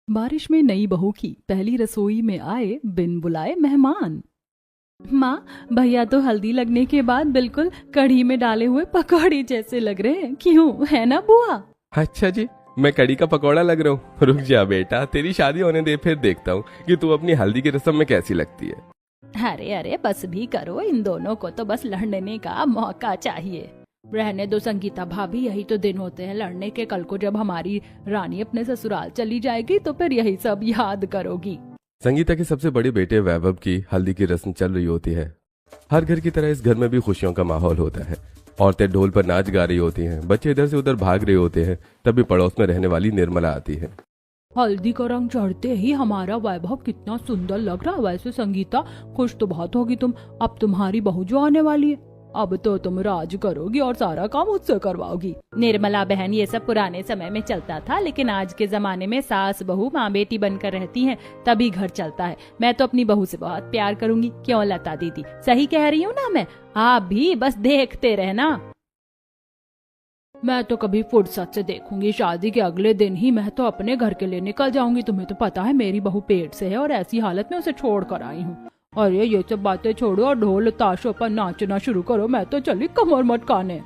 बारिश में नई बहू की पहली रसोई में आए बिन बुलाए मेहमान। माँ, भैया तो हल्दी लगने के बाद बिल्कुल कढ़ी में डाले हुए पकौड़े जैसे लग रहे हैं, क्यों है ना बुआ? अच्छा जी, मैं कड़ी का पकौड़ा लग रहा हूँ। रुक जा बेटा, तेरी शादी होने दे, फिर देखता हूँ कि तू अपनी हल्दी की रस्म में कैसी लगती है। अरे अरे बस भी करो, इन दोनों को तो बस लड़ने का मौका चाहिए। रहने दो संगीता भाभी, यही तो दिन होते हैं लड़ने के। कल को जब हमारी रानी अपने ससुराल चली जाएगी तो फिर यही सब याद करोगी। संगीता के सबसे बड़े बेटे वैभव की हल्दी की रस्म चल रही होती है। हर घर की तरह इस घर में भी खुशियों का माहौल होता है। औरतें ढोल पर नाच गा रही होती हैं, बच्चे इधर से उधर भाग रहे होते हैं। तभी पड़ोस में रहने वाली निर्मला आती है। हल्दी का रंग चढ़ते ही हमारा वैभव कितना सुंदर लग रहा है। वैसे संगीता, खुश तो बहुत होगी तुम, अब तुम्हारी बहू जो आने वाली है। अब तो तुम राज करोगी और सारा काम मुझसे करवाओगी। निर्मला बहन, ये सब पुराने समय में चलता था, लेकिन आज के जमाने में सास बहू माँ बेटी बनकर रहती हैं, तभी घर चलता है। मैं तो अपनी बहू से बहुत प्यार करूंगी, क्यों लता दीदी? सही कह रही हूँ ना मैं? आप भी बस देखते रहना। मैं तो कभी फुर्सत से देखूंगी, शादी के अगले दिन ही मैं तो अपने घर के लिए निकल जाऊंगी। तुम्हें तो पता है मेरी बहू पेट से है और ऐसी हालत में उसे छोड़ कर आई हूँ। और ये सब बातें छोड़ो और ढोल ताशों पर नाचना शुरू करो। मैं तो चली कमर मटकाने।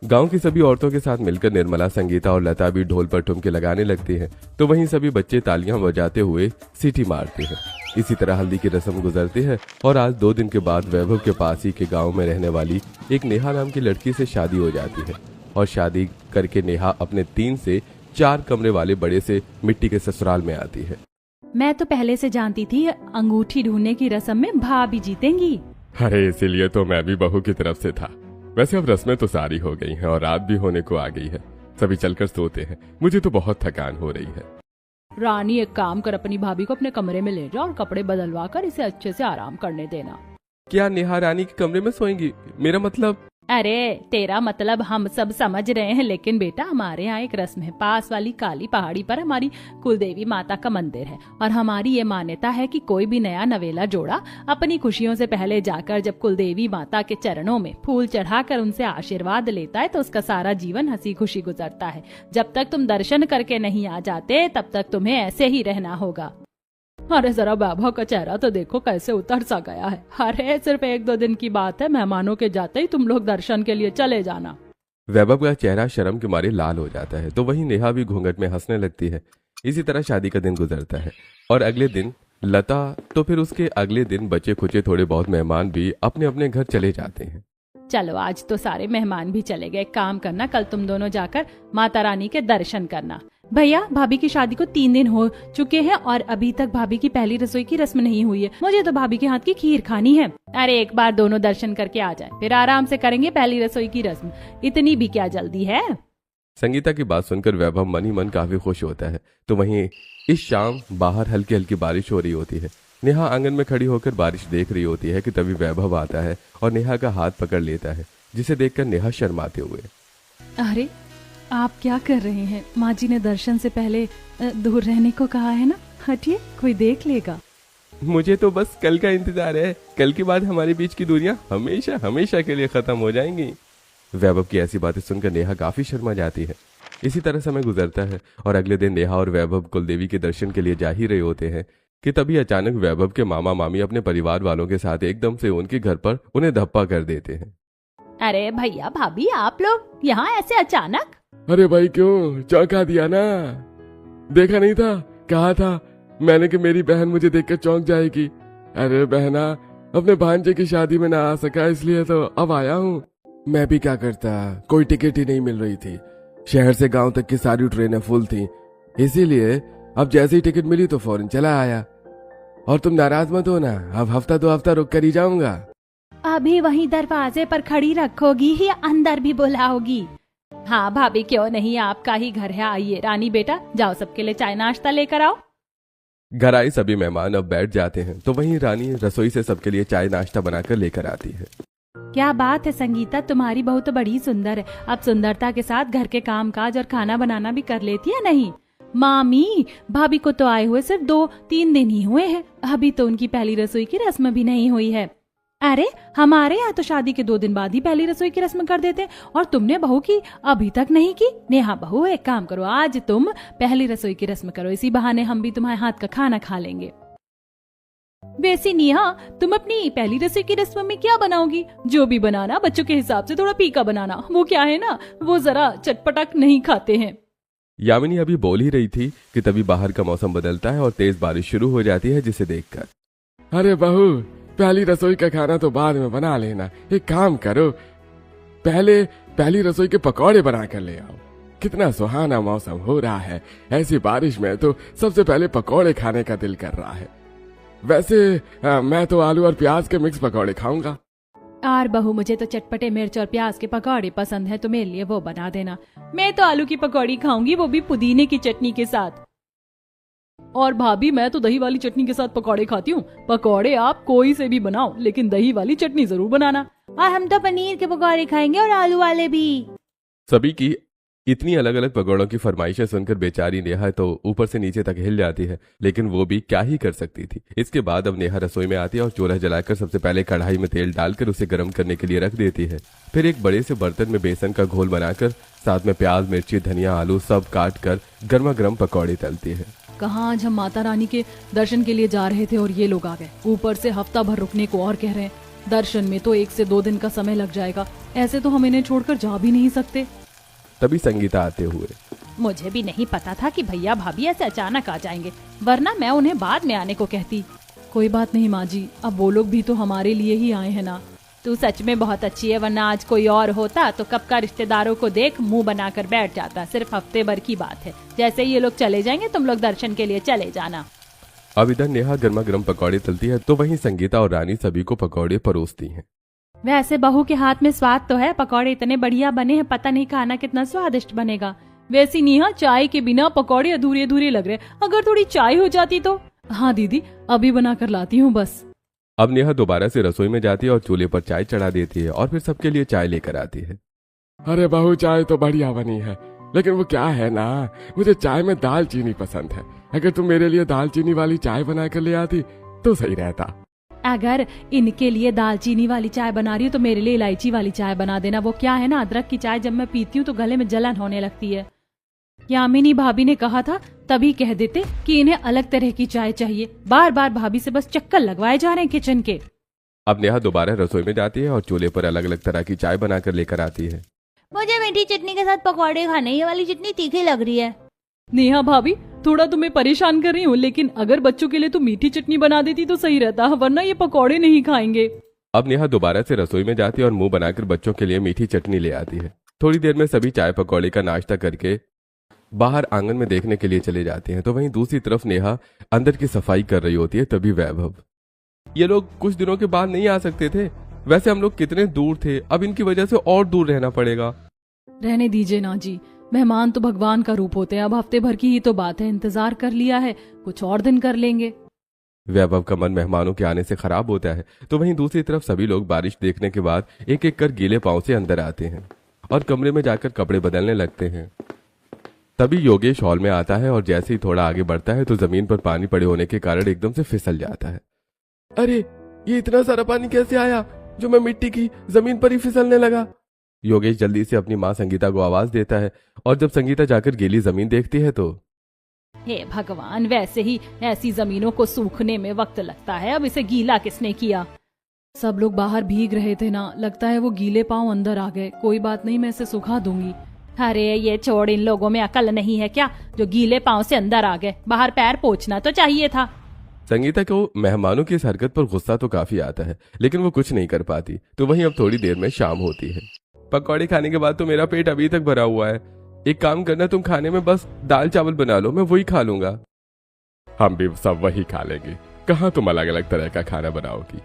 गांव की सभी औरतों के साथ मिलकर निर्मला, संगीता और लता भी ढोल पर ठुमके लगाने लगती हैं। तो वहीं सभी बच्चे तालियां बजाते हुए सीटी मारते हैं। इसी तरह हल्दी की रस्म गुजरती है और आज 2 दिन के बाद वैभव के पास ही के गाँव में रहने वाली एक नेहा नाम की लड़की से शादी हो जाती है। और शादी करके नेहा अपने 3 से 4 कमरे वाले बड़े से मिट्टी के ससुराल में आती है। मैं तो पहले से जानती थी अंगूठी ढूंढने की रस्म में भाभी जीतेंगी। अरे इसीलिए तो मैं भी बहू की तरफ से था। वैसे अब रस्में तो सारी हो गई हैं और रात भी होने को आ गई है। सभी चलकर सोते हैं, मुझे तो बहुत थकान हो रही है। रानी, एक काम कर, अपनी भाभी को अपने कमरे में ले जा और कपड़े बदलवा कर इसे अच्छे से आराम करने देना। क्या नेहा रानी के कमरे में सोएंगी? मेरा मतलब। अरे तेरा मतलब हम सब समझ रहे हैं, लेकिन बेटा हमारे यहाँ एक रस्म है। पास वाली काली पहाड़ी पर हमारी कुलदेवी माता का मंदिर है और हमारी ये मान्यता है कि कोई भी नया नवेला जोड़ा अपनी खुशियों से पहले जाकर जब कुलदेवी माता के चरणों में फूल चढ़ाकर उनसे आशीर्वाद लेता है तो उसका सारा जीवन हंसी खुशी गुजरता है। जब तक तुम दर्शन करके नहीं आ जाते तब तक तुम्हें ऐसे ही रहना होगा। अरे जरा वैभव का चेहरा तो देखो कैसे उतर सा गया है। अरे सिर्फ 1-2 दिन की बात है, मेहमानों के जाते ही तुम लोग दर्शन के लिए चले जाना। वैभव का चेहरा शर्म के मारे लाल हो जाता है। तो वहीं नेहा भी घूंघट में हंसने लगती है। इसी तरह शादी का दिन गुजरता है और अगले दिन लता, तो फिर उसके अगले दिन बचे खुचे थोड़े बहुत मेहमान भी अपने अपने घर चले जाते हैं। चलो आज तो सारे मेहमान भी चले गए। काम करना, कल तुम दोनों जाकर माता रानी के दर्शन करना। भैया, भाभी की शादी को 3 दिन हो चुके हैं और अभी तक भाभी की पहली रसोई की रस्म नहीं हुई है। मुझे तो भाभी के हाथ की खीर खानी है। अरे एक बार दोनों दर्शन करके आ जाए, फिर आराम से करेंगे पहली रसोई की रस्म। इतनी भी क्या जल्दी है? संगीता की बात सुनकर वैभव मन ही मन काफी खुश होता है। तो वहीं इस शाम बाहर हल्की हल्की बारिश हो रही होती है। नेहा आंगन में खड़ी होकर बारिश देख रही होती है कि तभी वैभव आता है और नेहा का हाथ पकड़ लेता है, जिसे देखकर नेहा शर्माते हुए। अरे आप क्या कर रहे हैं? माँ जी ने दर्शन से पहले दूर रहने को कहा है ना। हटिए, कोई देख लेगा। मुझे तो बस कल का इंतजार है। कल के बाद हमारे बीच की दूरियां हमेशा हमेशा के लिए खत्म हो जाएंगी। वैभव की ऐसी बातें सुनकर नेहा काफी शर्मा जाती है। इसी तरह समय गुजरता है और अगले दिन नेहा और वैभव कुलदेवी के दर्शन के लिए जा ही रहे होते हैं कि तभी अचानक वैभव के मामा मामी अपने परिवार वालों के साथ एकदम से उनके घर पर उन्हें धप्पा कर देते हैं। अरे भैया भाभी, आप लोग यहाँ ऐसे अचानक? अरे भाई क्यों, चौंका दिया ना? देखा नहीं था, कहा था मैंने कि मेरी बहन मुझे देखकर चौंक जाएगी। अरे बहना, अपने भांजे की शादी में ना आ सका इसलिए तो अब आया हूँ। मैं भी क्या करता, कोई टिकट ही नहीं मिल रही थी। शहर से गांव तक की सारी ट्रेनें फुल थी, इसीलिए अब जैसे ही टिकट मिली तो फौरन चला आया। और तुम नाराज मत हो ना, अब हफ्ता 2 हफ्ता रुक कर ही जाऊंगा। अभी वहीं दरवाजे पर खड़ी रखोगी या अंदर भी बुलाओगी? हाँ भाभी, क्यों नहीं, आपका ही घर है। आइए रानी बेटा, जाओ सबके लिए चाय नाश्ता लेकर आओ। घर आए सभी मेहमान अब बैठ जाते हैं। तो वहीं रानी रसोई से सबके लिए चाय नाश्ता बनाकर लेकर आती है। क्या बात है संगीता, तुम्हारी बहू तो बड़ी सुंदर है। अब सुंदरता के साथ घर के काम काज और खाना बनाना भी कर लेती है नहीं? मामी, भाभी को तो आए हुए सिर्फ 2-3 दिन ही हुए हैं, अभी तो उनकी पहली रसोई की रस्म भी नहीं हुई है। अरे हमारे यहाँ तो शादी के 2 दिन बाद ही पहली रसोई की रस्म कर देते और तुमने बहू की अभी तक नहीं की। नेहा बहू एक काम करो, आज तुम पहली रसोई की रस्म करो, इसी बहाने हम भी तुम्हारे हाथ का खाना खा लेंगे। वैसे नेहा तुम अपनी पहली रसोई की रस्म में क्या बनाओगी? जो भी बनाना बच्चों के हिसाब से थोड़ा फीका बनाना, वो क्या है ना, वो जरा चटपटक नहीं खाते हैं। यामिनी अभी बोल ही रही थी कि तभी बाहर का मौसम बदलता है और तेज बारिश शुरू हो जाती है, जिसे देखकर अरे बहू, पहली रसोई का खाना तो बाद में बना लेना, एक काम करो पहले पहली रसोई के पकौड़े बना कर ले आओ। कितना सुहाना मौसम हो रहा है, ऐसी बारिश में तो सबसे पहले पकौड़े खाने का दिल कर रहा है। वैसे मैं तो आलू और प्याज के मिक्स पकौड़े खाऊंगा। और बहू मुझे तो चटपटे मिर्च और प्याज के पकौड़े पसंद है, तो मेरे लिए वो बना देना। मैं तो आलू की पकौड़ी खाऊंगी, वो भी पुदीने की चटनी के साथ। और भाभी मैं तो दही वाली चटनी के साथ पकौड़े खाती हूँ। पकौड़े आप कोई से भी बनाओ, लेकिन दही वाली चटनी जरूर बनाना। और हम तो पनीर के पकौड़े खाएंगे और आलू वाले भी। सभी की इतनी अलग अलग पकौड़ों की फरमाइशें सुनकर बेचारी नेहा तो ऊपर से नीचे तक हिल जाती है, लेकिन वो भी क्या ही कर सकती थी। इसके बाद अब नेहा रसोई में आती है और चूल्हा जलाकर सबसे पहले कढ़ाई में तेल डालकर उसे गर्म करने के लिए रख देती है। फिर एक बड़े से बर्तन में बेसन का घोल बनाकर साथ में प्याज, मिर्ची, धनिया, आलू सब काट कर गर्मा गर्म पकौड़े तलती है। कहाँ आज हम माता रानी के दर्शन के लिए जा रहे थे और ये लोग आ गए, ऊपर से हफ्ता भर रुकने को और कह रहे हैं। दर्शन में तो 1 से 2 दिन का समय लग जाएगा, ऐसे तो हम इन्हें छोड़कर जा भी नहीं सकते। तभी संगीता आते हुए, मुझे भी नहीं पता था कि भैया भाभी ऐसे अचानक आ जाएंगे, वरना मैं उन्हें बाद में आने को कहती। कोई बात नहीं माँ जी, अब वो लोग भी तो हमारे लिए ही आए हैं ना। तू सच में बहुत अच्छी है, वरना आज कोई और होता तो कब का रिश्तेदारों को देख मुंह बनाकर बैठ जाता। सिर्फ हफ्ते भर की बात है, जैसे ये लोग चले जाएंगे तुम लोग दर्शन के लिए चले जाना। अब इधर नेहा गर्मा गर्म पकौड़े तलती है तो वहीं संगीता और रानी सभी को पकौड़े परोसती हैं। वैसे बहू के हाथ में स्वाद तो है, पकौड़े इतने बढ़िया बने हैं, पता नहीं खाना कितना स्वादिष्ट बनेगा। वैसी नेहा चाय के बिना पकौड़े अधूरे अधूरे लग रहे, अगर थोड़ी चाय हो जाती तो। हाँ दीदी, अभी बना कर लाती हूँ बस। अब नेहा दोबारा से रसोई में जाती है और चूल्हे पर चाय चढ़ा देती है और फिर सबके लिए चाय लेकर आती है। अरे बहू, चाय तो बढ़िया बनी है, लेकिन वो क्या है ना, मुझे चाय में दालचीनी पसंद है। अगर तुम मेरे लिए दालचीनी वाली चाय बना कर ले आती तो सही रहता। अगर इनके लिए दालचीनी वाली चाय बना रही हो तो मेरे लिए इलायची वाली चाय बना देना। वो क्या है ना, अदरक की चाय जब मैं पीती हूँ तो गले में जलन होने लगती है। यामिनी भाभी ने कहा था तभी कह देते कि इन्हें अलग तरह की चाय चाहिए। बार बार भाभी से बस चक्कर लगवाए जा रहे हैं किचन के। अब नेहा दोबारा रसोई में जाती है और चूल्हे पर अलग अलग तरह की चाय बनाकर लेकर आती है। मुझे मीठी चटनी के साथ पकौड़े खाने, ये वाली चटनी तीखी लग रही है। नेहा भाभी थोड़ा तुम्हें परेशान कर रही हूँ, लेकिन अगर बच्चों के लिए तुम मीठी चटनी बना देती तो सही रहता, वरना ये पकौड़े नहीं खाएंगे। अब नेहा दोबारा से रसोई में जाती है और मुंह बनाकर बच्चों के लिए मीठी चटनी ले आती है। थोड़ी देर में सभी चाय पकौड़े का नाश्ता करके बाहर आंगन में देखने के लिए चले जाते हैं, तो वहीं दूसरी तरफ नेहा अंदर की सफाई कर रही होती है। तभी वैभव, ये लोग कुछ दिनों के बाद नहीं आ सकते थे, वैसे हम लोग कितने दूर थे, अब इनकी वजह से और दूर रहना पड़ेगा। रहने दीजिए ना जी, मेहमान तो भगवान का रूप होते हैं। अब हफ्ते भर की ही तो बात है, इंतजार कर लिया है, कुछ और दिन कर लेंगे। वैभव का मन मेहमानों के आने से खराब होता है, तो वहीं दूसरी तरफ सभी लोग बारिश देखने के बाद एक एक कर गीले पांव से अंदर आते हैं और कमरे में जाकर कपड़े बदलने लगते हैं। तभी योगेश हॉल में आता है और जैसे ही थोड़ा आगे बढ़ता है तो जमीन पर पानी पड़े होने के कारण एकदम से फिसल जाता है। अरे ये इतना सारा पानी कैसे आया जो मैं मिट्टी की जमीन पर ही फिसलने लगा। योगेश जल्दी से अपनी माँ संगीता को आवाज देता है और जब संगीता जाकर गीली जमीन देखती है तो हे भगवान, वैसे ही ऐसी जमीनों को सूखने में वक्त लगता है, अब इसे गीला किसने किया। सब लोग बाहर भीग रहे थे ना, लगता है वो गीले पांव अंदर आ गए। कोई बात नहीं, मैं इसे सुखा दूंगी। अरे ये छोड़, इन लोगों में अकल नहीं है क्या जो गीले पांव से अंदर आ गए, बाहर पैर पोंछना तो चाहिए था। संगीता को मेहमानों की इस हरकत पर गुस्सा तो काफी आता है, लेकिन वो कुछ नहीं कर पाती। तो वहीं अब थोड़ी देर में शाम होती है। पकौड़े खाने के बाद तो मेरा पेट अभी तक भरा हुआ है। एक काम करना, तुम खाने में बस दाल चावल बना लो, मैं वही खा लूंगा। हम भी सब वही खा लेंगे, कहाँ तुम अलग अलग तरह का खाना बनाओगी।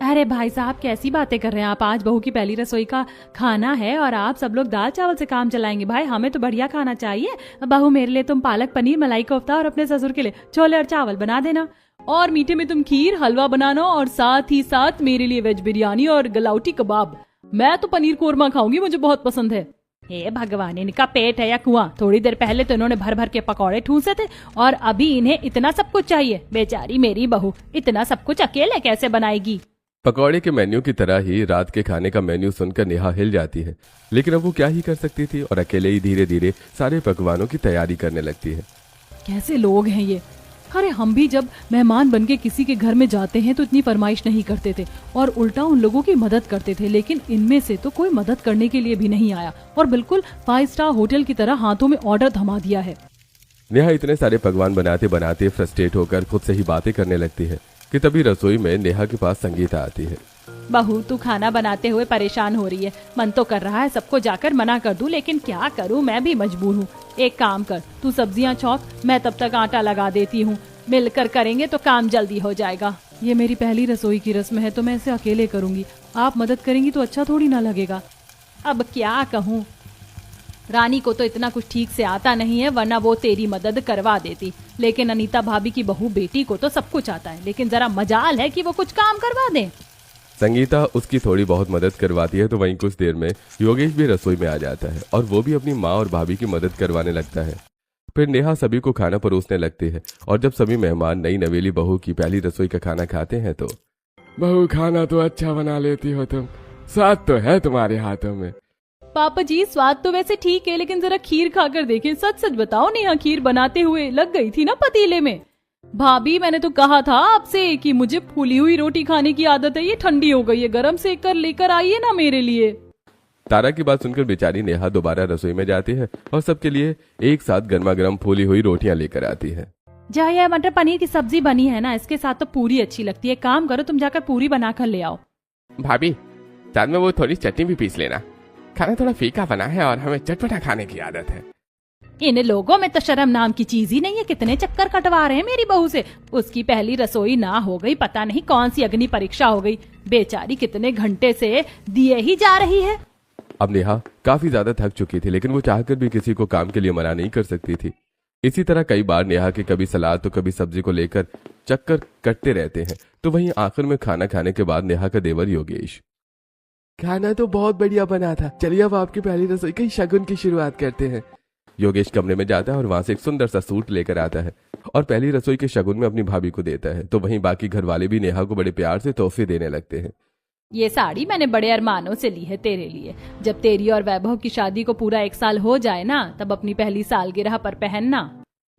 अरे भाई साहब, कैसी बातें कर रहे हैं आप। आज बहू की पहली रसोई का खाना है और आप सब लोग दाल चावल से काम चलाएंगे। भाई हमें तो बढ़िया खाना चाहिए। बहू मेरे लिए तुम पालक पनीर, मलाई कोफ्ता और अपने ससुर के लिए छोले और चावल बना देना। और मीठे में तुम खीर, हलवा बनाना और साथ ही साथ मेरे लिए वेज बिरयानी और गलाउटी कबाब। मैं तो पनीर कोरमा खाऊंगी, मुझे बहुत पसंद है। हे भगवान, इनका पेट है या कुआं। थोड़ी देर पहले तो इन्होंने भर भर के पकौड़े ठूसे थे और अभी इन्हें इतना सब कुछ चाहिए। बेचारी मेरी बहू इतना सब कुछ अकेले कैसे बनाएगी। पकौड़े के मेन्यू की तरह ही रात के खाने का मेन्यू सुनकर नेहा हिल जाती है, लेकिन अब वो क्या ही कर सकती थी और अकेले ही धीरे धीरे सारे पकवानों की तैयारी करने लगती है। कैसे लोग हैं ये। अरे हम भी जब मेहमान बनके किसी के घर में जाते हैं तो इतनी फरमाइश नहीं करते थे और उल्टा उन लोगों की मदद करते थे, लेकिन इनमें से तो कोई मदद करने के लिए भी नहीं आया और बिल्कुल 5 स्टार होटल की तरह हाथों में ऑर्डर थमा दिया है। नेहा इतने सारे पकवान बनाते बनाते फ्रस्ट्रेट होकर खुद से ही बातें करने लगती है कि तभी रसोई में नेहा के पास संगीता आती है। बहू तू खाना बनाते हुए परेशान हो रही है, मन तो कर रहा है सबको जाकर मना कर दूं, लेकिन क्या करूं, मैं भी मजबूर हूँ। एक काम कर, तू सब्जियां छौंक, मैं तब तक आटा लगा देती हूँ, मिलकर करेंगे तो काम जल्दी हो जाएगा। ये मेरी पहली रसोई की रस्म है तो मैं इसे अकेले करूंगी, आप मदद करेंगी तो अच्छा थोड़ी ना लगेगा। अब क्या कहूँ, रानी को तो इतना कुछ ठीक से आता नहीं है, वरना वो तेरी मदद करवा देती, लेकिन अनीता भाभी की बहू बेटी को तो सब कुछ आता है, लेकिन जरा मजाल है कि वो कुछ काम करवा दे। संगीता उसकी थोड़ी बहुत मदद करवाती है तो वहीं कुछ देर में योगेश भी रसोई में आ जाता है और वो भी अपनी माँ और भाभी की मदद करवाने लगता है। फिर नेहा सभी को खाना परोसने लगती है और जब सभी मेहमान नई नवेली बहू की पहली रसोई का खाना खाते हैं तो बहू खाना तो अच्छा बना लेती हो तुम, स्वाद तो है तुम्हारे हाथों में। पापा जी स्वाद तो वैसे ठीक है, लेकिन जरा खीर खाकर देखें। सच सच बताओ नेहा, खीर बनाते हुए लग गई थी ना पतीले में। भाभी मैंने तो कहा था आपसे कि मुझे फूली हुई रोटी खाने की आदत है, ये ठंडी हो गई है, गरम सेक कर लेकर आइए ना मेरे लिए। तारा की बात सुनकर बेचारी नेहा दोबारा रसोई में जाती है और सबके लिए एक साथ गर्मा गर्म फूली हुई रोटियां लेकर आती है। जा ये मटर पनीर की सब्जी बनी है ना, इसके साथ तो पूरी अच्छी लगती है, काम करो तुम जाकर पूरी बनाकर ले आओ। भाभी साथ में वो थोड़ी चटनी भी पीस लेना, खाना थोड़ा फीका बना है और हमें चटपटा खाने की आदत है। इन लोगों में तो शर्म नाम की चीज ही नहीं है, कितने चक्कर कटवा रहे हैं मेरी बहू से। उसकी पहली रसोई ना हो गई, पता नहीं कौन सी अग्नि परीक्षा हो गई, बेचारी कितने घंटे से दिए ही जा रही है। अब नेहा काफी ज्यादा थक चुकी थी, लेकिन वो चाहकर भी किसी को काम के लिए मना नहीं कर सकती थी। इसी तरह कई बार नेहा के कभी सलाद तो कभी सब्जी को लेकर चक्कर कटते रहते हैं। तो वहीं आखिर में खाना खाने के बाद नेहा का देवर योगेश, खाना तो बहुत बढ़िया बना था, चलिए अब आपकी पहली रसोई की शगुन की शुरुआत करते हैं। योगेश कमरे में जाता है और वहां से एक सुंदर सा सूट लेकर आता है और पहली रसोई के शगुन में अपनी भाभी को देता है। तो वहीं बाकी घर वाले भी नेहा को बड़े प्यार से तोहफे देने लगते हैं। ये साड़ी मैंने बड़े अरमानों से ली है तेरे लिए, जब तेरी और वैभव की शादी को पूरा 1 साल हो जाए ना, तब अपनी पहली सालगिरह पर पहनना।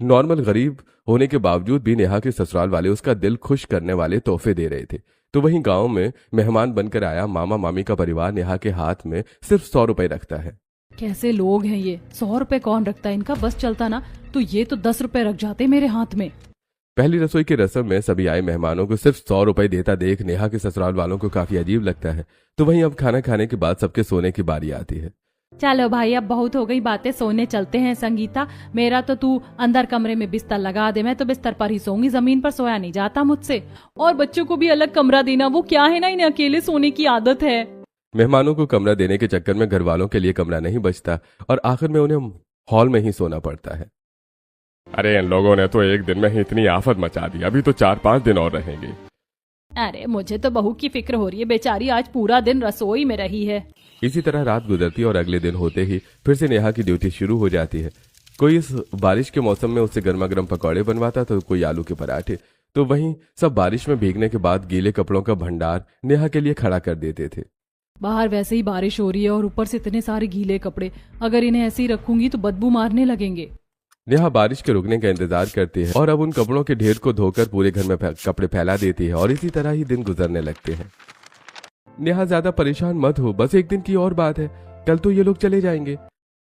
नॉर्मल गरीब होने के बावजूद भी नेहा के ससुराल वाले उसका दिल खुश करने वाले तोहफे दे रहे थे। तो वहीं गांव में मेहमान बनकर आया मामा मामी का परिवार नेहा के हाथ में सिर्फ 100 रुपए रखता है। कैसे लोग हैं ये, 100 रुपए कौन रखता है, इनका बस चलता ना तो ये तो 10 रुपए रख जाते मेरे हाथ में। पहली रसोई की रस्म में सभी आए मेहमानों को सिर्फ 100 रुपए देता देख नेहा के ससुराल वालों को काफी अजीब लगता है। तो वहीं अब खाना खाने के बाद सबके सोने की बारी आती है। चलो भाई अब बहुत हो गई बातें, सोने चलते हैं। संगीता मेरा तो तू अंदर कमरे में बिस्तर लगा दे, मैं तो बिस्तर पर ही सोऊंगी, जमीन पर सोया नहीं जाता मुझसे। और बच्चों को भी अलग कमरा देना, वो क्या है ना इन्हें अकेले सोने की आदत है। मेहमानों को कमरा देने के चक्कर में घर वालों के लिए कमरा नहीं बचता और आखिर में उन्हें हॉल में ही सोना पड़ता है। अरे इन लोगों ने तो एक दिन में ही इतनी आफत मचा दी, अभी तो 4-5 दिन और रहेंगे। अरे मुझे तो बहू की फिक्र हो रही है, बेचारी आज पूरा दिन रसोई में रही है। इसी तरह रात गुजरती और अगले दिन होते ही फिर से नेहा की ड्यूटी शुरू हो जाती है। कोई इस बारिश के मौसम में उससे गर्मा गर्म पकौड़े बनवाता तो कोई आलू के पराठे। तो वहीं सब बारिश में भीगने के बाद गीले कपड़ों का भंडार नेहा के लिए खड़ा कर देते थे। बाहर वैसे ही बारिश हो रही है और ऊपर से इतने सारे गीले कपड़े, अगर इन्हें ऐसे ही रखूंगी तो बदबू मारने लगेंगे। नेहा बारिश के रुकने का इंतजार करती है और अब उन कपड़ों के ढेर को धोकर पूरे घर में कपड़े फैला देती है और इसी तरह ही दिन गुजरने लगते हैं। नेहा ज्यादा परेशान मत हो, बस एक दिन की और बात है, कल तो ये लोग चले जाएंगे।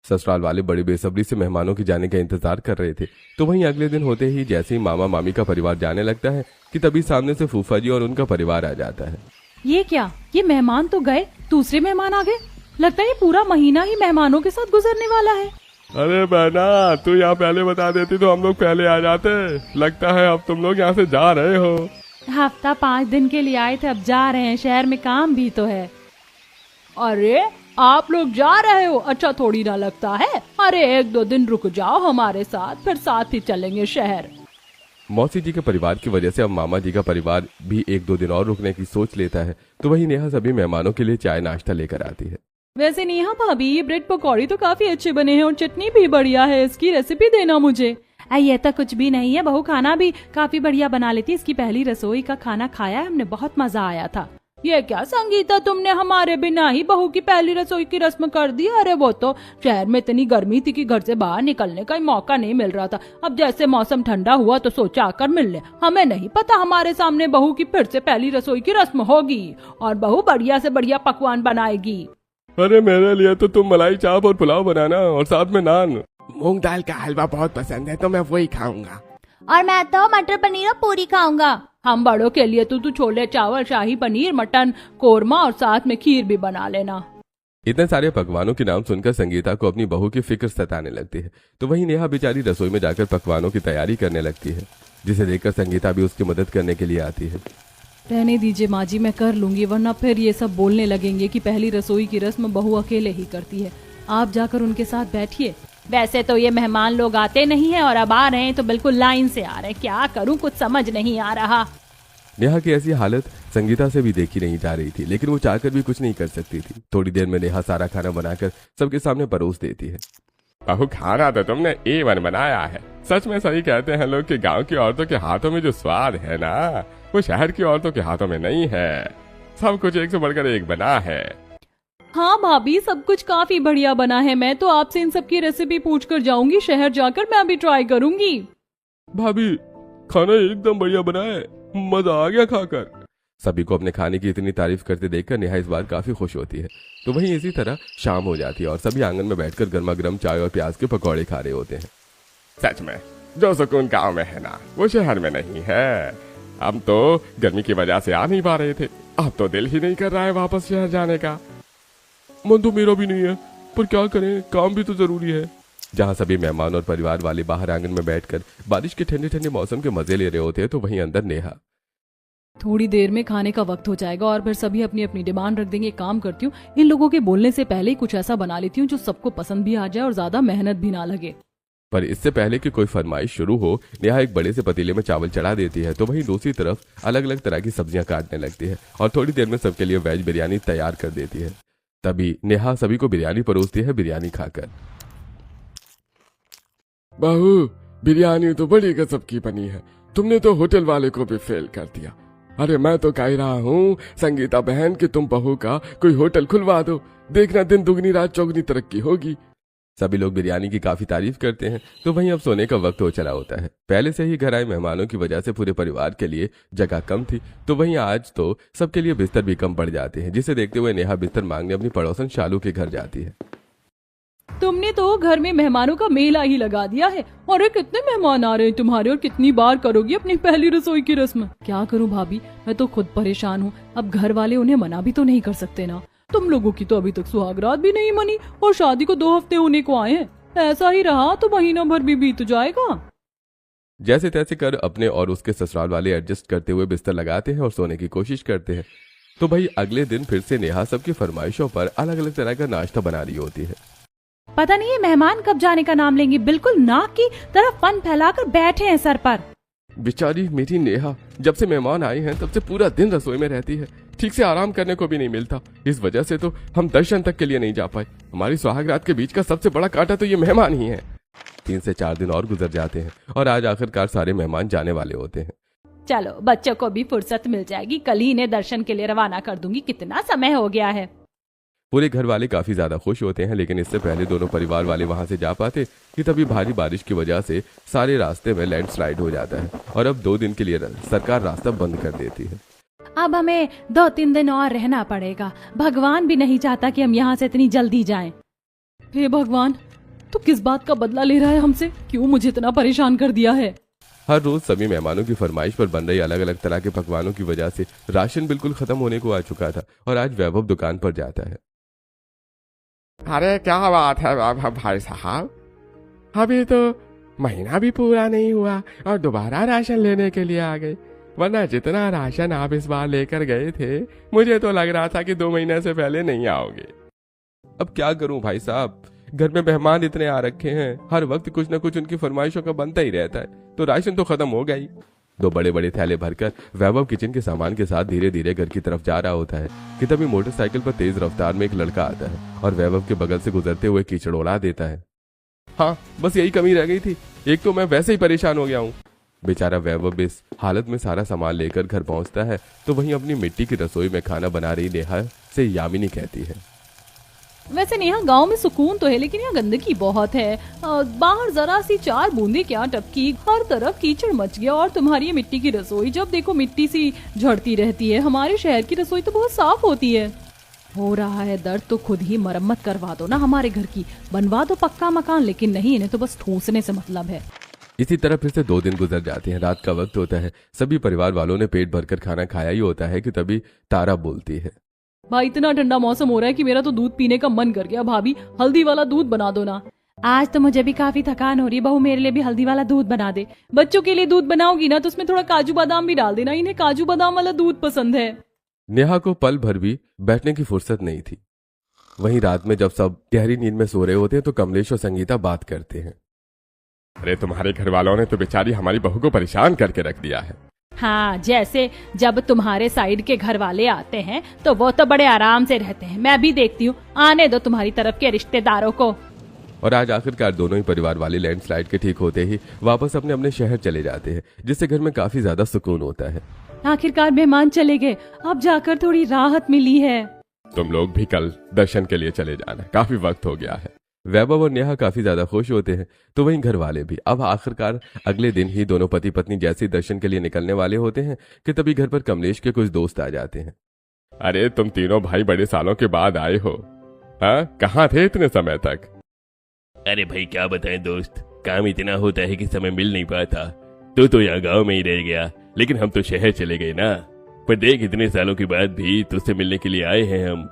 ससुराल वाले बड़ी बेसब्री से मेहमानों के जाने का इंतजार कर रहे थे। तो वहीं अगले दिन होते ही जैसे ही मामा मामी का परिवार जाने लगता है कि तभी सामने से फूफा जी और उनका परिवार आ जाता है। ये क्या, ये मेहमान तो गए, दूसरे मेहमान आ गए। लगता है ये पूरा महीना ही मेहमानों के साथ गुजरने वाला है। अरे बहना तू यहाँ पहले बता देती तो हम लोग पहले आ जाते। लगता है अब तुम लोग यहाँ से जा रहे हो। हफ्ता 5 दिन के लिए आए थे, अब जा रहे हैं, शहर में काम भी तो है। अरे आप लोग जा रहे हो, अच्छा थोड़ी ना लगता है। अरे 1-2 दिन रुक जाओ हमारे साथ, फिर साथ ही चलेंगे शहर। मौसी जी के परिवार की वजह से अब मामा जी का परिवार भी 1-2 दिन और रुकने की सोच लेता है। तो वही नेहा सभी मेहमानों के लिए चाय नाश्ता लेकर आती है। वैसे नेहा भाभी ये ब्रेड पकौड़ी तो काफी अच्छे बने हैं और चटनी भी बढ़िया है, इसकी रेसिपी देना मुझे। ये तो कुछ भी नहीं है, बहू खाना भी काफी बढ़िया बना लेती है। इसकी पहली रसोई का खाना खाया है हमने, बहुत मजा आया था। ये क्या संगीता, तुमने हमारे बिना ही बहू की पहली रसोई की रस्म कर दी? अरे वो तो शहर में इतनी गर्मी थी कि घर से बाहर निकलने का ही मौका नहीं मिल रहा था। अब जैसे मौसम ठंडा हुआ तो सोचा आकर मिल ले। हमें नहीं पता हमारे सामने बहू की फिर से पहली रसोई की रस्म होगी और बहू बढ़िया से बढ़िया पकवान बनाएगी। अरे मेरे लिए तो तुम मलाई चाप और पुलाव बनाना और साथ में नान। मूंग दाल का हलवा बहुत पसंद है तो मैं वही खाऊंगा। और मैं तो मटर पनीर और पूरी खाऊंगा। हम बड़ों के लिए तो तू छोले चावल, शाही पनीर, मटन कोरमा और साथ में खीर भी बना लेना। इतने सारे पकवानों के नाम सुनकर संगीता को अपनी बहू की फिक्र सताने लगती है। तो वहीं नेहा बेचारी रसोई में जाकर पकवानों की तैयारी करने लगती है, जिसे देखकर संगीता भी उसकी मदद करने के लिए आती है। रहने दीजिए माँ जी, मैं कर लूंगी, वरना फिर ये सब बोलने लगेंगे कि पहली रसोई की रस्म बहू अकेले ही करती है। आप जाकर उनके साथ बैठिए। वैसे तो ये मेहमान लोग आते नहीं हैं और अब आ रहे हैं तो बिल्कुल लाइन से आ रहे हैं। क्या करूं, कुछ समझ नहीं आ रहा। नेहा की ऐसी हालत संगीता से भी देखी नहीं जा रही थी, लेकिन वो चाहकर भी कुछ नहीं कर सकती थी। थोड़ी देर में नेहा सारा खाना बनाकर सबके सामने परोस देती है। बहू, खाना तो तुमने A1 बनाया है। सच में सही कहते हैं लोग कि गांव की औरतों के हाथों में जो स्वाद है ना, वो शहर की औरतों के हाथों में नहीं है। सब कुछ एक से बढ़कर एक बना है। हाँ भाभी, सब कुछ काफी बढ़िया बना है। मैं तो आपसे इन सब की रेसिपी पूछ कर जाऊंगी। शहर जाकर मैं अभी ट्राई करूंगी। भाभी, खाना एकदम बढ़िया बना है, मजा आ गया खाकर। सभी को अपने खाने की इतनी तारीफ करते देखकर नेहा इस बार काफी खुश होती है। तो वहीं इसी तरह शाम हो जाती है और सभी आंगन में बैठकर गर्मा गर्म चाय और प्याज के पकौड़े खा रहे होते हैं। सच में जो सुकून गांव में है ना, वो शहर में नहीं है। हम तो गर्मी की वजह से आ नहीं पा रहे थे, अब तो दिल ही नहीं कर रहा है वापस शहर जाने का। मन तो मेरा भी नहीं है, पर क्या करें, काम भी तो जरूरी है। जहाँ सभी मेहमान और परिवार वाले बाहर आंगन में बैठकर बारिश के ठंडे ठंडे मौसम के मजे ले रहे होते हैं, तो वहीं अंदर नेहा। थोड़ी देर में खाने का वक्त हो जाएगा और फिर सभी अपनी अपनी डिमांड रख देंगे। काम करती हूँ, इन लोगों के बोलने से पहले ही कुछ ऐसा बना लेती हूँ जो सबको पसंद भी आ जाए और ज्यादा मेहनत भी ना लगे। पर इससे पहले कि कोई फरमाइश शुरू हो, नेहा एक बड़े से पतीले में चावल चढ़ा देती है। तो वहीं दूसरी तरफ अलग अलग तरह की सब्जियां काटने लगती है और थोड़ी देर में सबके लिए वेज बिरयानी तैयार कर देती है। तभी नेहा सभी को बिरयानी परोसती है, बिरयानी खाकर। बहू, बिरयानी तो बड़ी गजब की बनी है। तुमने तो होटल वाले को भी फेल कर दिया। अरे मैं तो कह रहा हूँ संगीता बहन कि तुम बहू का कोई होटल खुलवा दो, देखना दिन दुगनी रात चौगनी तरक्की होगी। सभी लोग बिरयानी की काफी तारीफ करते हैं। तो वहीं अब सोने का वक्त हो चला होता है। पहले से ही घर आए मेहमानों की वजह से पूरे परिवार के लिए जगह कम थी, तो वहीं आज तो सबके लिए बिस्तर भी कम पड़ जाते हैं, जिसे देखते हुए नेहा बिस्तर मांगने अपनी पड़ोसन शालू के घर जाती है। तुमने तो घर में मेहमानों का मेला ही लगा दिया है। और कितने मेहमान आ रहे हैं तुम्हारे, और कितनी बार करोगी अपनी पहली रसोई की रस्म? क्या करूं भाभी, मैं तो खुद परेशान हूँ। अब घर वाले उन्हें मना भी तो नहीं कर सकते ना। तुम लोगों की तो अभी तक सुहागरात भी नहीं मनी और शादी को 2 हफ्ते होने को आए हैं। ऐसा ही रहा तो महीना भर भी बीत जाएगा। जैसे तैसे कर अपने और उसके ससुराल वाले एडजस्ट करते हुए बिस्तर लगाते हैं और सोने की कोशिश करते हैं। तो भाई अगले दिन फिर से नेहा सबकी फरमाइशों पर अलग अलग तरह का नाश्ता बना रही होती है। पता नहीं ये मेहमान कब जाने का नाम लेंगे, बिल्कुल नाक की तरफ फन फैलाकर बैठे हैं सर पर। बेचारी मेरी नेहा, जब से मेहमान आए हैं तब से पूरा दिन रसोई में रहती है, ठीक से आराम करने को भी नहीं मिलता। इस वजह से तो हम दर्शन तक के लिए नहीं जा पाए। हमारी सुहागरात के बीच का सबसे बड़ा कांटा तो ये मेहमान ही हैं। 3 से 4 दिन और गुजर जाते हैं और आज आखिरकार सारे मेहमान जाने वाले होते हैं। चलो बच्चों को भी फुर्सत मिल जाएगी, कल ही इन्हें दर्शन के लिए रवाना कर दूंगी। कितना समय हो गया है। पूरे घर वाले काफी ज्यादा खुश होते हैं, लेकिन इससे पहले दोनों परिवार वाले वहां से जा पाते कि तभी भारी बारिश की वजह से सारे रास्ते में लैंडस्लाइड हो जाता है और अब 2 दिन के लिए सरकार रास्ता बंद कर देती है। अब हमें 2-3 दिन और रहना पड़ेगा। भगवान भी नहीं चाहता कि हम यहाँ से इतनी जल्दी जाएं। हे भगवान, तू किस बात का बदला ले रहा है हमसे? क्यों मुझे इतना परेशान कर दिया है? हर रोज सभी मेहमानों की फरमाइश पर बन रही अलग अलग तरह के पकवानों की वजह से राशन बिल्कुल खत्म होने को आ चुका था और आज वैभव दुकान पर जाता है। अरे क्या बात है भाई साहब, अभी तो महीना भी पूरा नहीं हुआ और दोबारा राशन लेने के लिए आ गए। वरना जितना राशन आप इस बार लेकर गए थे, मुझे तो लग रहा था कि 2 महीने से पहले नहीं आओगे। अब क्या करूं भाई साहब, घर में मेहमान इतने आ रखे हैं, हर वक्त कुछ न कुछ उनकी फरमाइशों का बनता ही रहता है, तो राशन तो खत्म हो गया ही। 2 बड़े बड़े थैले भरकर वैभव किचन के सामान के साथ धीरे धीरे घर की तरफ जा रहा होता है कि तभी मोटरसाइकिल पर तेज रफ्तार में एक लड़का आता है और वैभव के बगल से गुजरते हुए कीचड़ उड़ा देता है। हाँ, बस यही कमी रह गई थी। एक तो मैं वैसे ही परेशान हो गया हूँ, बेचारा वैभव इस हालत में सारा सामान लेकर घर पहुंचता है तो वहीं अपनी मिट्टी की रसोई में खाना बना रही नेहा से यामिनी कहती है, वैसे नेहा गांव में सुकून तो है लेकिन यहाँ गंदगी बहुत है। बाहर जरा सी 4 बूंदे क्या टपकी, हर तरफ कीचड़ मच गया और तुम्हारी ये मिट्टी की रसोई, जब देखो मिट्टी सी झड़ती रहती है। हमारे शहर की रसोई तो बहुत साफ होती है। हो रहा है दर्द तो खुद ही मरम्मत करवा दो ना हमारे घर की, बनवा दो पक्का मकान, लेकिन नहीं, इन्हें तो बस ठूसने से मतलब है। इसी तरह फिर से 2 दिन गुजर जाते हैं। रात का वक्त होता है, सभी परिवार वालों ने पेट भरकर खाना खाया ही होता है कि तभी तारा बोलती है, भाई इतना ठंडा मौसम हो रहा है कि मेरा तो दूध पीने का मन कर गया। भाभी हल्दी वाला दूध बना दो ना। आज तो मुझे भी काफी थकान हो रही है, बहू मेरे लिए भी हल्दी वाला दूध बना दे। बच्चों के लिए दूध बनाओगी ना तो उसमें थोड़ा काजू बादाम भी डाल देना, इन्हें काजू बादाम वाला दूध पसंद है। नेहा को पल भर भी बैठने की फुर्सत नहीं थी। वहीं रात में जब सब गहरी नींद में सो रहे होते हैं तो कमलेश और संगीता बात करते हैं, अरे तुम्हारे घर वालों ने तो बेचारी हमारी बहू को परेशान करके रख दिया है। हाँ, जैसे जब तुम्हारे साइड के घर वाले आते हैं तो वो तो बड़े आराम से रहते हैं, मैं भी देखती हूँ, आने दो तुम्हारी तरफ के रिश्तेदारों को। और आज आखिरकार दोनों ही परिवार वाले लैंडस्लाइड के ठीक होते ही वापस अपने अपने शहर चले जाते हैं, जिससे घर में काफी ज्यादा सुकून होता है। आखिरकार मेहमान चले गए, अब जाकर थोड़ी राहत मिली है। तुम लोग भी कल दर्शन के लिए चले जाना, काफी वक्त हो गया है। वैभव और नेहा काफी ज्यादा खुश होते हैं तो वहीं घर वाले भी। अब आखिरकार अगले दिन ही दोनों पति पत्नी जैसे दर्शन के लिए निकलने वाले होते हैं कि तभी घर पर कमलेश के कुछ दोस्त आ जाते हैं। अरे तुम तीनों भाई बड़े सालों के बाद आए हो, हाँ कहाँ थे इतने समय तक? अरे भाई क्या बताएं दोस्त, काम इतना होता है कि समय मिल नहीं पाता। तो यहाँ गांव में ही रह गया, लेकिन हम तो शहर चले गए ना। पर देख इतने सालों के बाद भी तुझसे मिलने के लिए आए हैं हम।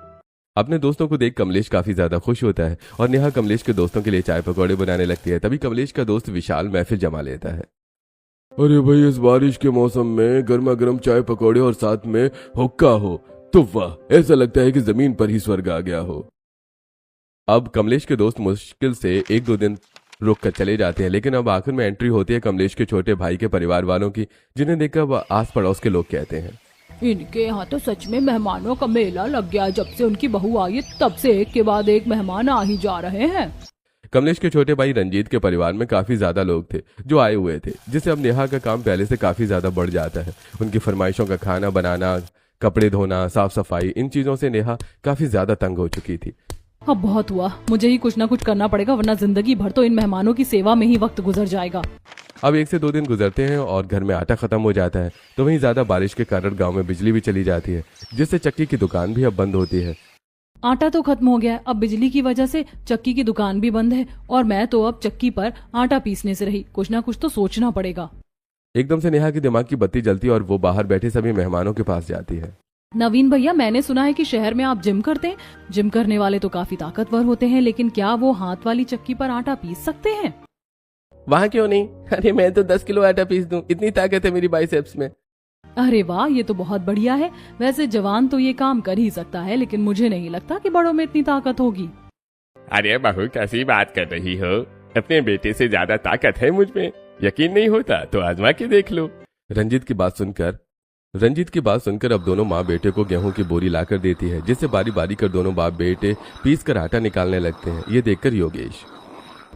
अपने दोस्तों को देख कमलेश काफी ज्यादा खुश होता है और नेहा कमलेश के दोस्तों के लिए चाय पकौड़े बनाने लगती है। तभी कमलेश का दोस्त विशाल महफिल जमा लेता है। अरे भाई इस बारिश के मौसम में गर्मा गर्म चाय पकौड़े और साथ में हुक्का हो तो वाह, ऐसा लगता है कि जमीन पर ही स्वर्ग आ गया हो। अब कमलेश के दोस्त मुश्किल से 1-2 दिन रुक कर चले जाते हैं, लेकिन अब आखिर में एंट्री होती है कमलेश के छोटे भाई के परिवार वालों की, जिन्हें देखकर आस पड़ोस के लोग कहते हैं, इनके यहाँ तो सच में मेहमानों का मेला लग गया। जब से उनकी बहू आई तब से एक के बाद एक मेहमान आ ही जा रहे हैं। कमलेश के छोटे भाई रंजीत के परिवार में काफी ज्यादा लोग थे जो आए हुए थे, जिससे अब नेहा का काम पहले से काफी ज्यादा बढ़ जाता है। उनकी फरमाइशों का खाना बनाना, कपड़े धोना, साफ सफाई, इन चीजों से नेहा काफी ज्यादा तंग हो चुकी थी। अब बहुत हुआ, मुझे ही कुछ ना कुछ करना पड़ेगा, वरना जिंदगी भर तो इन मेहमानों की सेवा में ही वक्त गुजर जाएगा। अब 1 से 2 दिन गुजरते हैं और घर में आटा खत्म हो जाता है तो वहीं ज्यादा बारिश के कारण गांव में बिजली भी चली जाती है, जिससे चक्की की दुकान भी अब बंद होती है। आटा तो खत्म हो गया है, अब बिजली की वजह से चक्की की दुकान भी बंद है और मैं तो अब चक्की पर आटा पीसने से रही। कुछ ना कुछ तो सोचना पड़ेगा। एकदम से नेहा की दिमाग की बत्ती जलती और वो बाहर बैठे सभी मेहमानों के पास जाती है। नवीन भैया, मैंने सुना है कि शहर में आप जिम करते हैं। जिम करने वाले तो काफी ताकतवर होते हैं, लेकिन क्या वो हाथ वाली चक्की पर आटा पीस सकते हैं? वहाँ क्यों नहीं? अरे मैं तो 10 किलो आटा पीस दूं, इतनी ताकत है मेरी बाइसेप्स में। अरे वाह, ये तो बहुत बढ़िया है। वैसे जवान तो ये काम कर ही सकता है, लेकिन मुझे नहीं लगता कि बड़ों में इतनी ताकत होगी। अरे बहू कैसी बात कर रही हो, अपने बेटे से ज्यादा ताकत है मुझ में। यकीन नहीं होता तो आजमा के देख लो। रंजीत की बात सुनकर अब दोनों माँ बेटे को गेहूं की बोरी लाकर देती है, जिससे बारी बारी कर दोनों बाप बेटे पीस कर आटा निकालने लगते हैं। ये देखकर योगेश,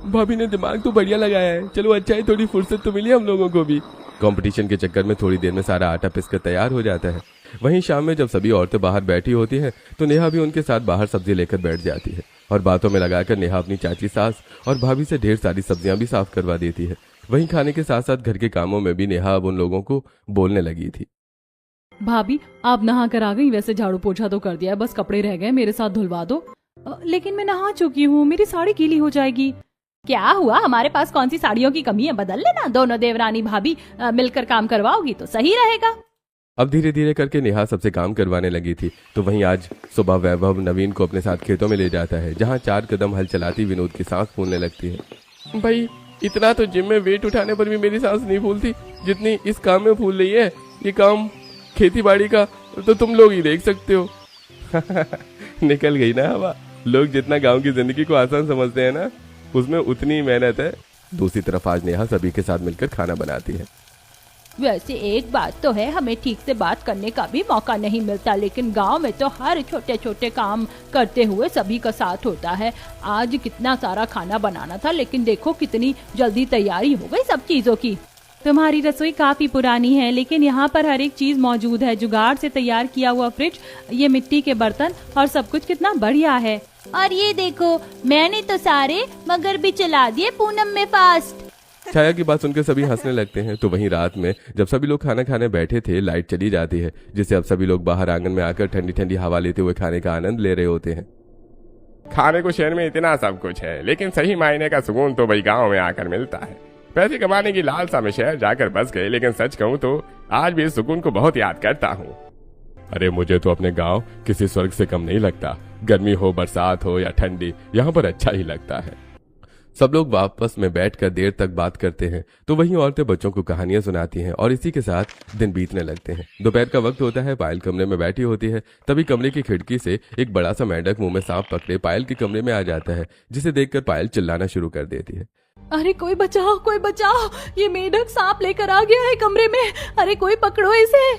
भाभी ने दिमाग तो बढ़िया लगाया है, चलो अच्छा है, थोड़ी फुर्सत तो मिली हम लोगों को भी। कंपटीशन के चक्कर में थोड़ी देर में सारा आटा पिसकर तैयार हो जाता है। वहीं शाम में जब सभी औरतें बाहर बैठी होती हैं तो नेहा भी उनके साथ बाहर सब्जी लेकर बैठ जाती है और बातों में लगाकर नेहा अपनी चाची सास और भाभी से ढेर सारी सब्जियां भी साफ करवा देती है। वहीं खाने के साथ साथ घर के कामों में भी नेहा अब उन लोगों को बोलने लगी थी। भाभी, आप नहा कर आ गई? वैसे झाड़ू पोछा तो कर दिया है, बस कपड़े रह गए, मेरे साथ धुलवा दो। लेकिन मैं नहा चुकी हूँ, मेरी साड़ी गीली हो जाएगी। क्या हुआ, हमारे पास कौन सी साड़ियों की कमी है, बदल लेना। दोनों देवरानी भाभी मिलकर काम करवाओगी तो सही रहेगा। अब धीरे धीरे करके नेहा सबसे काम करवाने लगी थी। तो वहीं आज सुबह वैभव नवीन को अपने साथ खेतों में ले जाता है, जहाँ 4 कदम हल चलाती विनोद की सांस फूलने लगती है। भाई इतना तो जिम में वेट उठाने पर भी मेरी सांस नहीं फूलती जितनी इस काम में फूल रही है। ये काम खेती बाड़ी का तो तुम लोग ही देख सकते हो। निकल गई ना हवा। लोग जितना गांव की जिंदगी को आसान समझते हैं ना, उसमें उतनी मेहनत है। दूसरी तरफ आज नेहा सभी के साथ मिलकर खाना बनाती है। वैसे एक बात तो है, हमें ठीक से बात करने का भी मौका नहीं मिलता, लेकिन गांव में तो हर छोटे छोटे काम करते हुए सभी का साथ होता है। आज कितना सारा खाना बनाना था, लेकिन देखो कितनी जल्दी तैयारी हो गई सब चीजों की। तुम्हारी रसोई काफी पुरानी है, लेकिन यहाँ पर हर एक चीज मौजूद है। जुगाड़ से तैयार किया हुआ फ्रिज, ये मिट्टी के बर्तन और सब कुछ कितना बढ़िया है। और ये देखो, मैंने तो सारे मगर भी चला दिए पूनम में फास्ट। छाया की बात सुनकर सभी हंसने लगते हैं। तो वहीं रात में जब सभी लोग खाना खाने बैठे थे, लाइट चली जाती है, जिससे अब सभी लोग बाहर आंगन में आकर ठंडी ठंडी हवा लेते हुए खाने का आनंद ले रहे होते हैं। खाने को शहर में इतना सब कुछ है, लेकिन सही मायने का सुकून तो भाई गांव में आकर मिलता है। पैसे कमाने की लालसा में शहर जाकर बस गए, लेकिन सच कहूँ तो आज भी इस सुकून को बहुत याद करता हूँ। अरे मुझे तो अपने गांव किसी स्वर्ग से कम नहीं लगता। गर्मी हो, बरसात हो या ठंडी, यहाँ पर अच्छा ही लगता है। सब लोग वापस में बैठकर देर तक बात करते हैं। तो वहीं औरतें बच्चों को कहानियां सुनाती हैं और इसी के साथ दिन बीतने लगते हैं। दोपहर का वक्त होता है, पायल कमरे में बैठी होती है। तभी कमरे की खिड़की से एक बड़ा सा मेंढक मुंह में सांप पकड़े पायल के कमरे में आ जाता है, जिसे देखकर पायल चिल्लाना शुरू कर देती है। अरे कोई बचाओ, कोई बचाओ, ये मेढक सांप लेकर आ गया है कमरे में। अरे कोई पकड़ो इसे।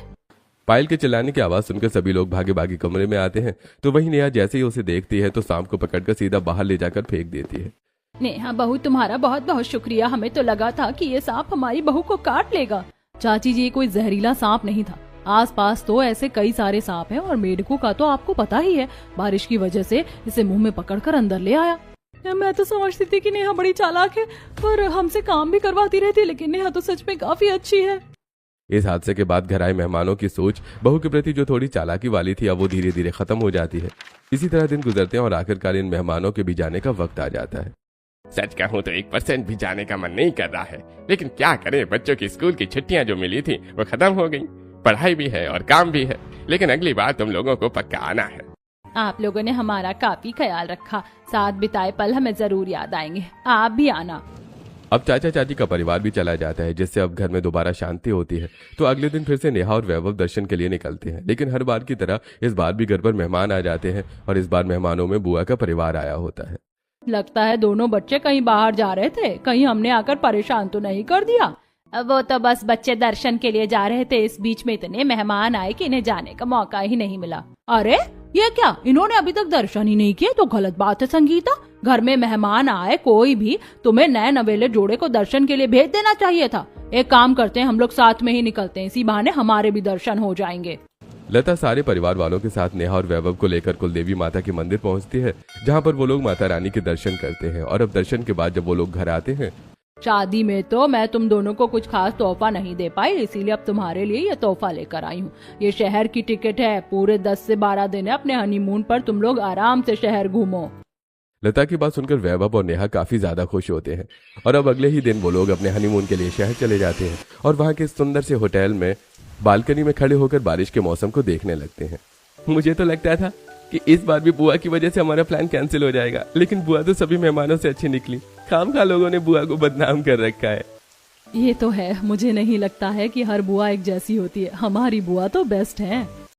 पायल के चिल्लाने की आवाज सुनकर सभी लोग भागे भागे कमरे में आते हैं। तो वहीं नेहा जैसे ही उसे देखती है तो सांप को पकड़कर सीधा बाहर ले जाकर फेंक देती है। नेहा बहू, तुम्हारा बहुत बहुत शुक्रिया। हमें तो लगा था कि ये सांप हमारी बहू को काट लेगा। चाची जी, कोई जहरीला सांप नहीं था। आसपास तो ऐसे कई सारे सांप हैं और मेढकों का तो आपको पता ही है, बारिश की वजह से इसे मुंह में पकड़कर अंदर ले आया। मैं तो समझती थी कि नेहा बड़ी चालाक है और हमसे काम भी करवाती रहती, लेकिन नेहा तो सच में काफी अच्छी है। इस हादसे के बाद घर आए मेहमानों की सोच बहू के प्रति जो थोड़ी चालाकी वाली थी, अब वो धीरे धीरे खत्म हो जाती है। इसी तरह दिन गुजरते हैं और आखिरकार इन मेहमानों के भी जाने का वक्त आ जाता है। सच कहूँ तो 1% भी जाने का मन नहीं कर रहा है, लेकिन क्या करें, बच्चों की स्कूल की छुट्टियां जो मिली थी वो खत्म हो गई। पढ़ाई भी है और काम भी है, लेकिन अगली बार तुम लोगों को पक्का आना है। आप लोगों ने हमारा काफी ख्याल रखा, साथ बिताए पल हमें जरूर याद आएंगे। आप भी आना। अब चाचा चाची का परिवार भी चला जाता है, जिससे अब घर में दोबारा शांति होती है। तो अगले दिन फिर से नेहा और वैभव दर्शन के लिए निकलते हैं, लेकिन हर बार की तरह इस बार भी घर पर मेहमान आ जाते हैं और इस बार मेहमानों में बुआ का परिवार आया होता है। लगता है दोनों बच्चे कहीं बाहर जा रहे थे, कहीं हमने आकर परेशान तो नहीं कर दिया। वो तो बस बच्चे दर्शन के लिए जा रहे थे, इस बीच में इतने मेहमान आए कि इन्हें जाने का मौका ही नहीं मिला। अरे ये क्या, इन्होंने अभी तक दर्शन ही नहीं किए? तो गलत बात है संगीता। घर में मेहमान आए कोई भी, तुम्हें नए नवेले जोड़े को दर्शन के लिए भेज देना चाहिए था। एक काम करते हैं, हम लोग साथ में ही निकलते हैं, इसी बहाने हमारे भी दर्शन हो जाएंगे। लता सारे परिवार वालों के साथ नेहा और वैभव को लेकर कुलदेवी माता के मंदिर पहुंचती है, जहां पर वो लोग माता रानी के दर्शन करते हैं। और अब दर्शन के बाद जब वो लोग घर आते हैं, शादी में तो मैं तुम दोनों को कुछ खास तोहफा नहीं दे पाई, इसीलिए अब तुम्हारे लिए ये तोहफा लेकर आई हूँ। ये शहर की टिकट है, पूरे 10 से 12 दिन है अपने हनीमून पर, तुम लोग आराम से शहर घूमो। लता की बात सुनकर वैभव और नेहा काफी ज्यादा खुश होते हैं और अब अगले ही दिन वो लोग अपने हनीमून के लिए शहर चले जाते हैं और वहाँ के सुंदर से होटल में बालकनी में खड़े होकर बारिश के मौसम को देखने लगते हैं। मुझे तो लगता था कि इस बार भी बुआ की वजह से हमारा प्लान कैंसिल हो जाएगा, लेकिन बुआ तो सभी मेहमानों से अच्छी निकली। खामखा लोगों ने बुआ को बदनाम कर रखा है। ये तो है, मुझे नहीं लगता है कि हर बुआ एक जैसी होती है। हमारी बुआ तो बेस्ट है।